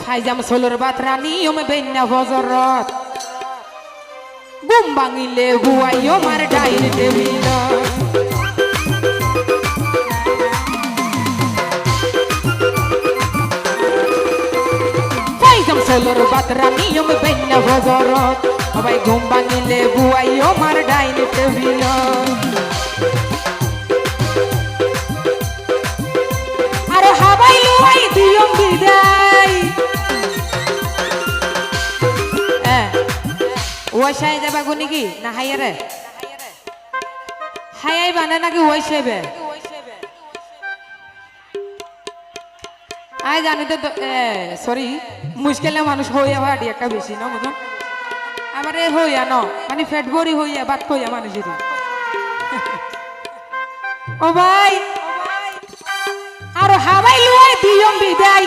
ফাইজাম সোলর বাত রানী ওমে বেন্না ফজরত ঘুম ভাঙিলে বুয়াইও মার ডাইর টেবিল ফাইজাম সোলর বাত রানী ওমে বেন্না ফজরত সবাই ঘুম ভাঙিলে বুয়াইও মার ডাইর টেবিল আর হাবাই লুয়াই দিও বিদায় ওয়াইসাই যাবা গো নাকি না হাইয়ারে হাইয়াই বানা নাকি ওয়াইসাইবে আই জানি তো সরি মুশকিলে মানুষ হইয়া ভাড়ি একটা বেশি না মতন আবার এ হইয়া ন মানে ফেট ভরি হইয়া বাত হইয়া মানুষের ও ভাই আর হাবাই লুয়াই দিও বিদায়